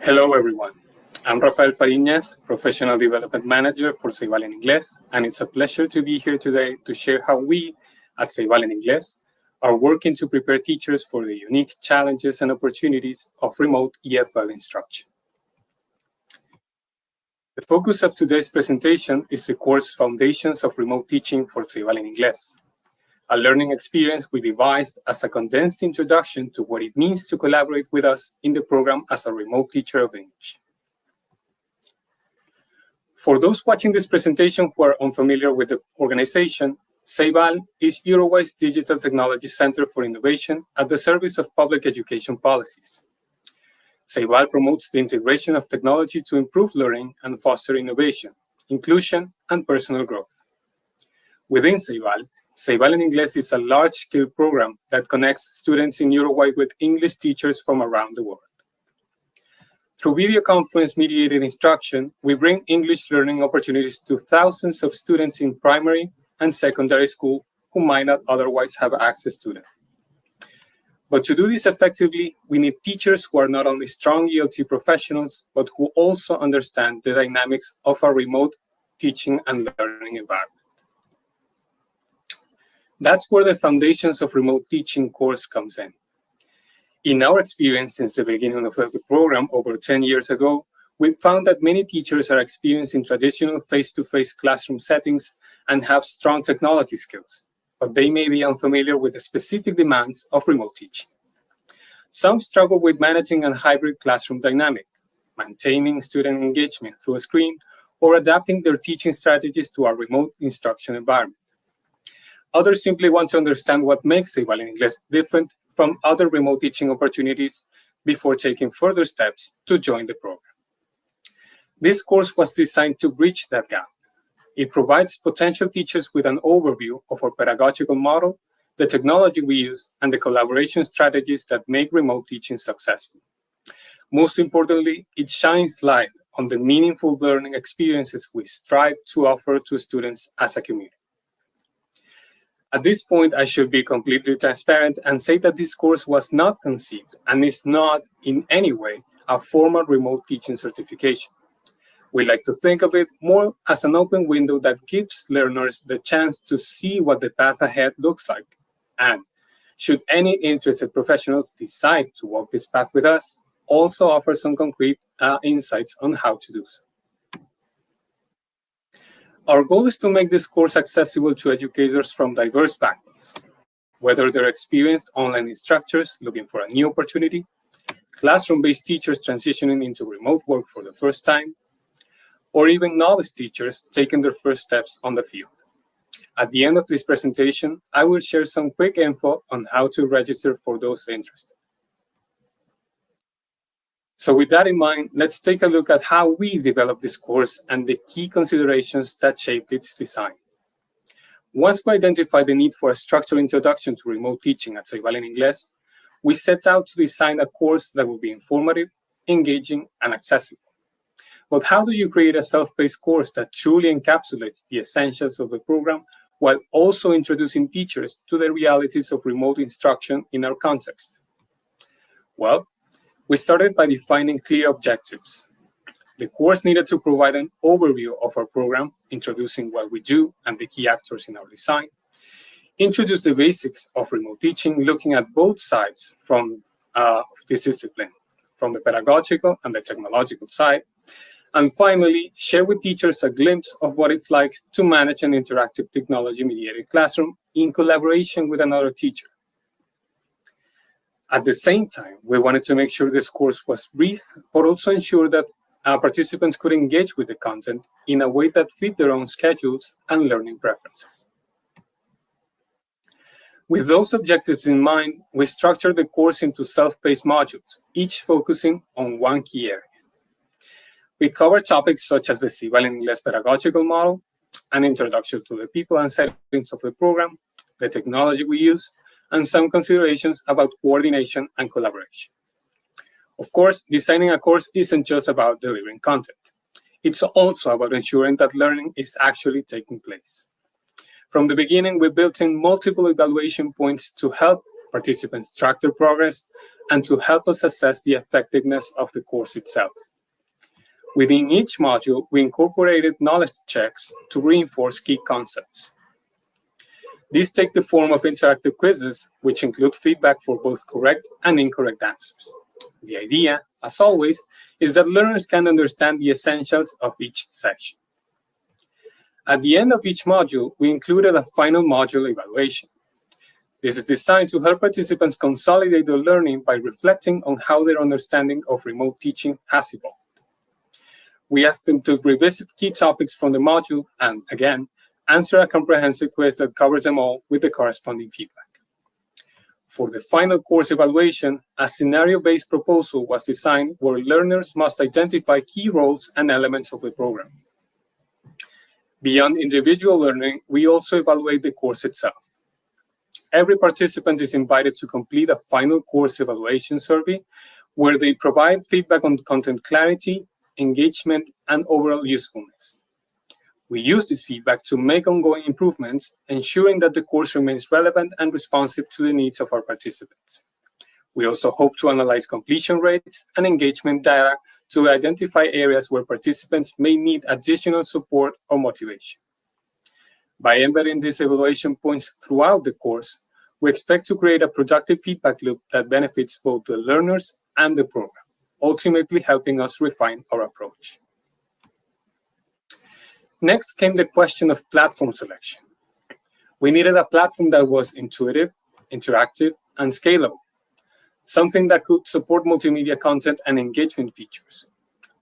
Hello, everyone. I'm Rafael Farinas, Professional Development Manager for Ceibal in Inglés, and it's a pleasure to be here today to share how we at Ceibal in Inglés are working to prepare teachers for the unique challenges and opportunities of remote EFL instruction. The focus of today's presentation is the course Foundations of Remote Teaching for Ceibal in Inglés, a learning experience we devised as a condensed introduction to what it means to collaborate with us in the program as a remote teacher of English. For those watching this presentation who are unfamiliar with the organization, Ceibal is Uruguay's digital technology center for innovation at the service of public education policies. Ceibal promotes the integration of technology to improve learning and foster innovation, inclusion, and personal growth. Within Ceibal, Ceibal en Inglés is a large-scale program that connects students in Uruguay with English teachers from around the world. Through video conference-mediated instruction, we bring English learning opportunities to thousands of students in primary and secondary school who might not otherwise have access to them. But to do this effectively, we need teachers who are not only strong ELT professionals, but who also understand the dynamics of a remote teaching and learning environment. That's where the Foundations of Remote Teaching course comes in. In our experience since the beginning of the program over 10 years ago, we found that many teachers are experienced in traditional face-to-face classroom settings and have strong technology skills, but they may be unfamiliar with the specific demands of remote teaching. Some struggle with managing a hybrid classroom dynamic, maintaining student engagement through a screen, or adapting their teaching strategies to a remote instruction environment. Others simply want to understand what makes Ceibal en Inglés different from other remote teaching opportunities before taking further steps to join the program. This course was designed to bridge that gap. It provides potential teachers with an overview of our pedagogical model, the technology we use, and the collaboration strategies that make remote teaching successful. Most importantly, it shines light on the meaningful learning experiences we strive to offer to students as a community. At this point, I should be completely transparent and say that this course was not conceived and is not in any way a formal remote teaching certification. We like to think of it more as an open window that gives learners the chance to see what the path ahead looks like. And should any interested professionals decide to walk this path with us, also offer some concrete insights on how to do so. Our goal is to make this course accessible to educators from diverse backgrounds, whether they're experienced online instructors looking for a new opportunity, classroom-based teachers transitioning into remote work for the first time, or even novice teachers taking their first steps on the field. At the end of this presentation, I will share some quick info on how to register for those interested. So with that in mind, let's take a look at how we developed this course and the key considerations that shaped its design. Once we identified the need for a structured introduction to remote teaching at Ceibal en Inglés, we set out to design a course that would be informative, engaging, and accessible. But how do you create a self-paced course that truly encapsulates the essentials of the program while also introducing teachers to the realities of remote instruction in our context? Well, we started by defining clear objectives. The course needed to provide an overview of our program, introducing what we do and the key actors in our design, introduce the basics of remote teaching, looking at both sides from this discipline, from the pedagogical and the technological side, and finally, share with teachers a glimpse of what it's like to manage an interactive technology-mediated classroom in collaboration with another teacher. At the same time, we wanted to make sure this course was brief, but also ensure that participants could engage with the content in a way that fit their own schedules and learning preferences. With those objectives in mind, we structured the course into self-paced modules, each focusing on one key area. We cover topics such as the Ceibal en Inglés pedagogical model, an introduction to the people and settings of the program, the technology we use, and some considerations about coordination and collaboration. Of course, designing a course isn't just about delivering content. It's also about ensuring that learning is actually taking place. From the beginning, we built in multiple evaluation points to help participants track their progress and to help us assess the effectiveness of the course itself. Within each module, we incorporated knowledge checks to reinforce key concepts. These take the form of interactive quizzes, which include feedback for both correct and incorrect answers. The idea, as always, is that learners can understand the essentials of each section. At the end of each module, we included a final module evaluation. This is designed to help participants consolidate their learning by reflecting on how their understanding of remote teaching has evolved. We asked them to revisit key topics from the module and, again, answer a comprehensive quiz that covers them all with the corresponding feedback. For the final course evaluation, a scenario-based proposal was designed where learners must identify key roles and elements of the program. Beyond individual learning, we also evaluate the course itself. Every participant is invited to complete a final course evaluation survey where they provide feedback on content clarity, engagement, and overall usefulness. We use this feedback to make ongoing improvements, ensuring that the course remains relevant and responsive to the needs of our participants. We also hope to analyze completion rates and engagement data to identify areas where participants may need additional support or motivation. By embedding these evaluation points throughout the course, we expect to create a productive feedback loop that benefits both the learners and the program, ultimately helping us refine our approach. Next came the question of platform selection. We needed a platform that was intuitive, interactive, and scalable, something that could support multimedia content and engagement features.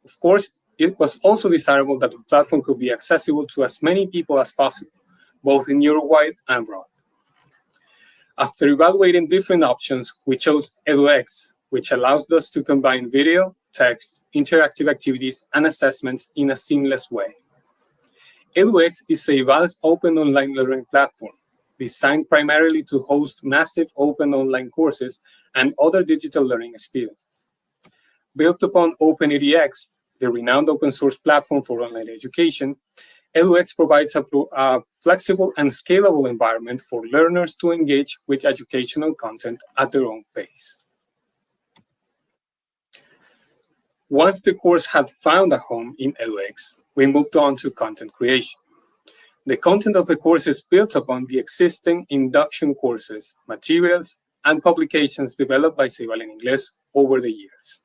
Of course, it was also desirable that the platform could be accessible to as many people as possible, both in Europe-wide and abroad. After evaluating different options, we chose edX, which allows us to combine video, text, interactive activities, and assessments in a seamless way. edX is Ceibal's open online learning platform, designed primarily to host massive open online courses and other digital learning experiences. Built upon OpenEDX, the renowned open source platform for online education, edX provides a flexible and scalable environment for learners to engage with educational content at their own pace. Once the course had found a home in edX, we moved on to content creation. The content of the course is built upon the existing induction courses, materials, and publications developed by Ceibal in Inglés over the years.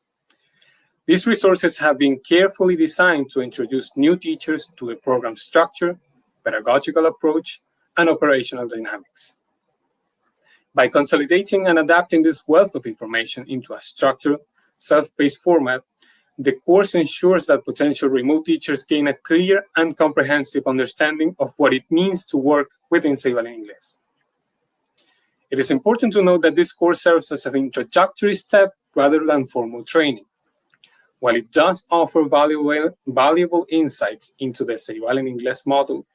These resources have been carefully designed to introduce new teachers to the program structure, pedagogical approach, and operational dynamics. By consolidating and adapting this wealth of information into a structured, self-paced format, the course ensures that potential remote teachers gain a clear and comprehensive understanding of what it means to work within Ceibal in Inglés. It is important to note that this course serves as an introductory step rather than formal training. While it does offer valuable insights into the Ceibal in Inglés model,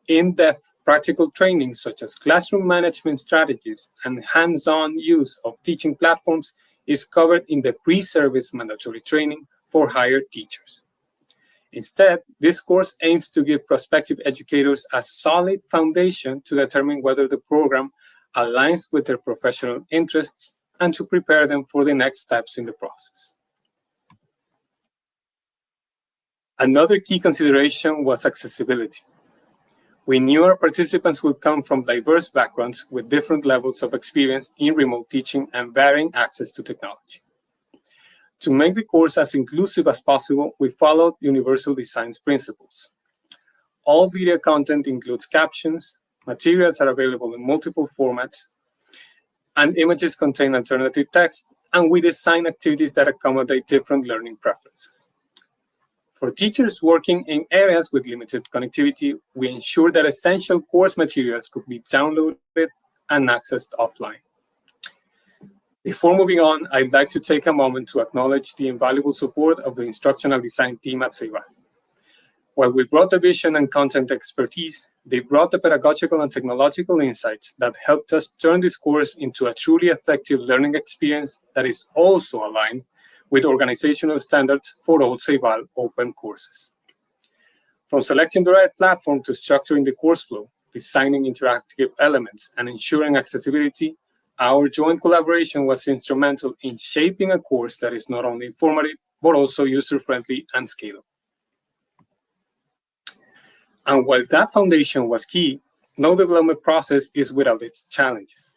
in-depth practical training such as classroom management strategies and hands-on use of teaching platforms is covered in the pre-service mandatory training for hired teachers. Instead, this course aims to give prospective educators a solid foundation to determine whether the program aligns with their professional interests and to prepare them for the next steps in the process. Another key consideration was accessibility. We knew our participants would come from diverse backgrounds with different levels of experience in remote teaching and varying access to technology. To make the course as inclusive as possible, we followed universal design principles. All video content includes captions, materials are available in multiple formats, and images contain alternative text, and we design activities that accommodate different learning preferences. For teachers working in areas with limited connectivity, we ensure that essential course materials could be downloaded and accessed offline. Before moving on, I'd like to take a moment to acknowledge the invaluable support of the instructional design team at Ceibal. While we brought the vision and content expertise, they brought the pedagogical and technological insights that helped us turn this course into a truly effective learning experience that is also aligned with organizational standards for all Ceibal open courses. From selecting the right platform to structuring the course flow, designing interactive elements, and ensuring accessibility, Our joint collaboration was instrumental in shaping a course that is not only informative, but also user-friendly and scalable. And while that foundation was key, no development process is without its challenges.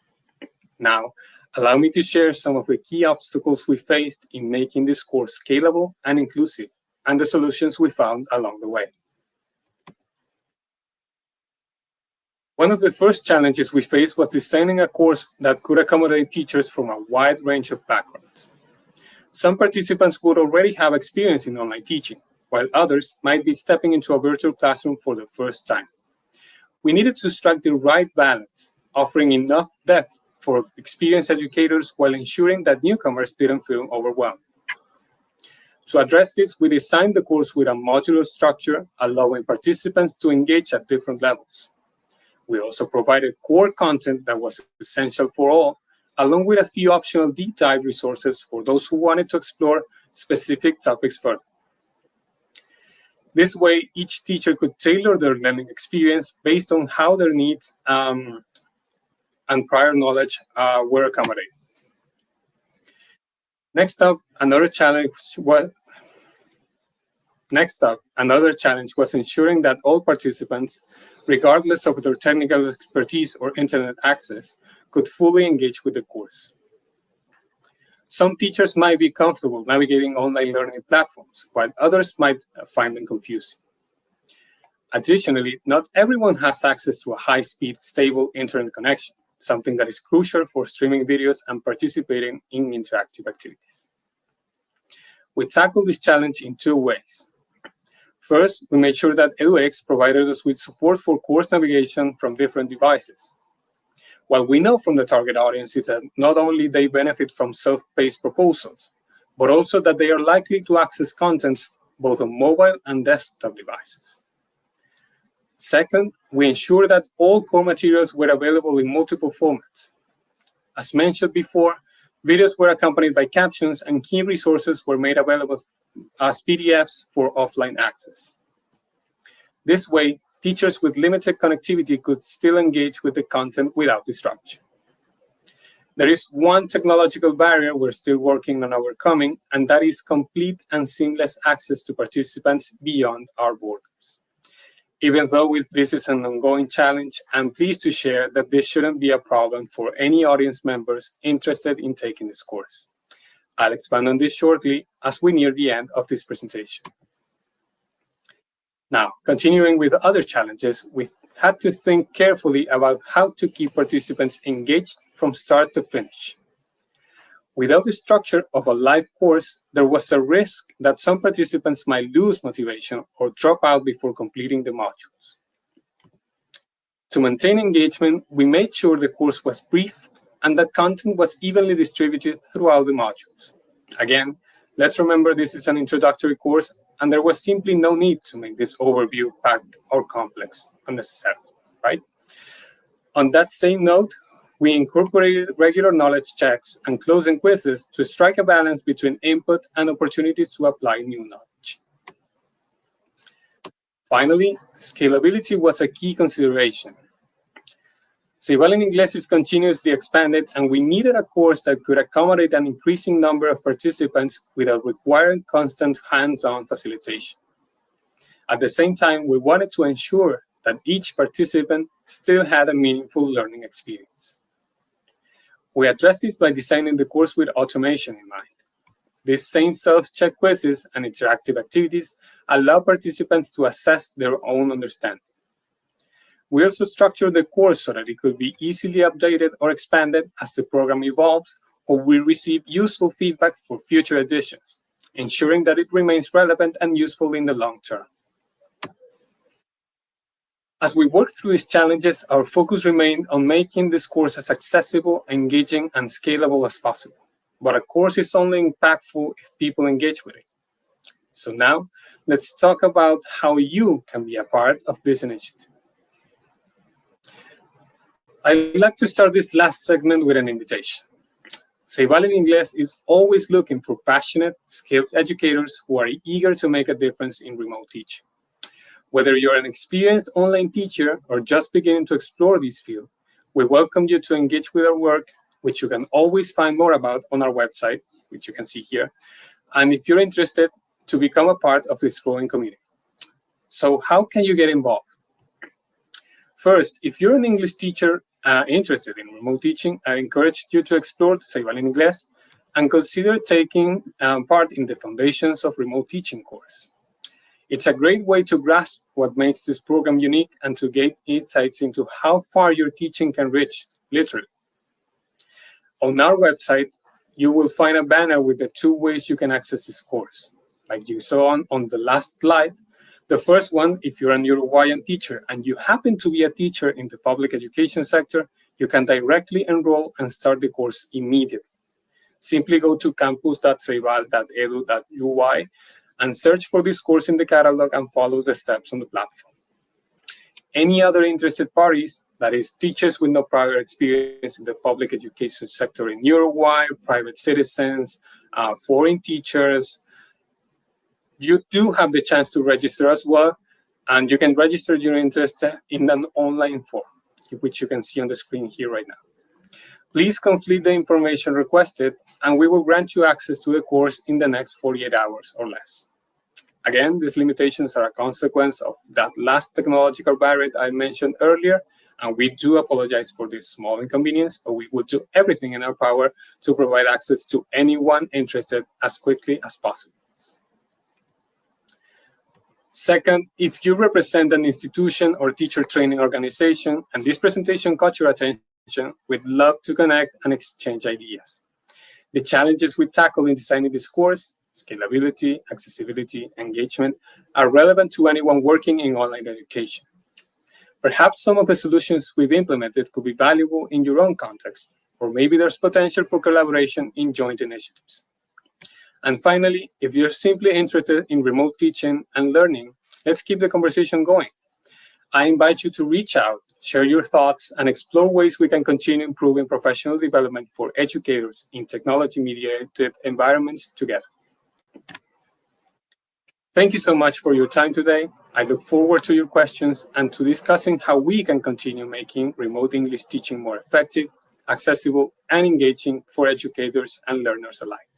Now, allow me to share some of the key obstacles we faced in making this course scalable and inclusive, and the solutions we found along the way. One of the first challenges we faced was designing a course that could accommodate teachers from a wide range of backgrounds. Some participants would already have experience in online teaching, while others might be stepping into a virtual classroom for the first time. We needed to strike the right balance, offering enough depth for experienced educators while ensuring that newcomers didn't feel overwhelmed. To address this, we designed the course with a modular structure, allowing participants to engage at different levels. We also provided core content that was essential for all, along with a few optional deep dive resources for those who wanted to explore specific topics further. This way, each teacher could tailor their learning experience based on how their needs and prior knowledge were accommodated. Next up, another challenge was ensuring that all participants, regardless of their technical expertise or internet access, could fully engage with the course. Some teachers might be comfortable navigating online learning platforms, while others might find them confusing. Additionally, not everyone has access to a high-speed, stable internet connection, something that is crucial for streaming videos and participating in interactive activities. We tackled this challenge in two ways. First, we made sure that edX provided us with support for course navigation from different devices. While we know from the target audiences that not only they benefit from self-paced proposals, but also that they are likely to access contents both on mobile and desktop devices. Second, we ensured that all core materials were available in multiple formats. As mentioned before, videos were accompanied by captions and key resources were made available as PDFs for offline access. This way, teachers with limited connectivity could still engage with the content without disruption. There is one technological barrier we're still working on overcoming, and that is complete and seamless access to participants beyond our borders. Even though this is an ongoing challenge, I'm pleased to share that this shouldn't be a problem for any audience members interested in taking this course. I'll expand on this shortly as we near the end of this presentation. Now, continuing with other challenges, we had to think carefully about how to keep participants engaged from start to finish. Without the structure of a live course, there was a risk that some participants might lose motivation or drop out before completing the modules. To maintain engagement, we made sure the course was brief and that content was evenly distributed throughout the modules. Again, let's remember this is an introductory course, and there was simply no need to make this overview packed or complex unnecessarily, right? On that same note, we incorporated regular knowledge checks and closing quizzes to strike a balance between input and opportunities to apply new knowledge. Finally, scalability was a key consideration. Ceibal in Inglés is continuously expanded, and we needed a course that could accommodate an increasing number of participants without requiring constant hands-on facilitation. At the same time, we wanted to ensure that each participant still had a meaningful learning experience. We addressed this by designing the course with automation in mind. These same self-check quizzes and interactive activities allow participants to assess their own understanding. We also structured the course so that it could be easily updated or expanded as the program evolves or we receive useful feedback for future editions, ensuring that it remains relevant and useful in the long term. As we work through these challenges, our focus remained on making this course as accessible, engaging, and scalable as possible. But a course is only impactful if people engage with it. So now, let's talk about how you can be a part of this initiative. I'd like to start this last segment with an invitation. Ceibal in Inglés is always looking for passionate, skilled educators who are eager to make a difference in remote teaching. Whether you're an experienced online teacher or just beginning to explore this field, we welcome you to engage with our work which you can always find more about on our website, which you can see here. And if you're interested, to become a part of this growing community. So how can you get involved? First, if you're an English teacher interested in remote teaching, I encourage you to explore Ceibal in Inglés and consider taking part in the Foundations of Remote Teaching course. It's a great way to grasp what makes this program unique and to gain insights into how far your teaching can reach, literally. On our website, you will find a banner with the 2 ways you can access this course. Like you saw on the last slide, the first one, if you're an Uruguayan teacher and you happen to be a teacher in the public education sector, you can directly enroll and start the course immediately. Simply go to campus.ceibal.edu.uy and search for this course in the catalog and follow the steps on the platform. Any other interested parties, that is, teachers with no prior experience in the public education sector in Uruguay, private citizens, foreign teachers, you do have the chance to register as well, and you can register your interest in an online form, which you can see on the screen here right now. Please complete the information requested, and we will grant you access to the course in the next 48 hours or less. Again, these limitations are a consequence of that last technological barrier I mentioned earlier, and we do apologize for this small inconvenience, but we will do everything in our power to provide access to anyone interested as quickly as possible. Second, if you represent an institution or teacher training organization and this presentation caught your attention, we'd love to connect and exchange ideas. The challenges we tackle in designing this course, scalability, accessibility, engagement, are relevant to anyone working in online education. Perhaps some of the solutions we've implemented could be valuable in your own context, or maybe there's potential for collaboration in joint initiatives. And finally, if you're simply interested in remote teaching and learning, let's keep the conversation going. I invite you to reach out, share your thoughts, and explore ways we can continue improving professional development for educators in technology-mediated environments together. Thank you so much for your time today. I look forward to your questions and to discussing how we can continue making remote English teaching more effective, accessible, and engaging for educators and learners alike.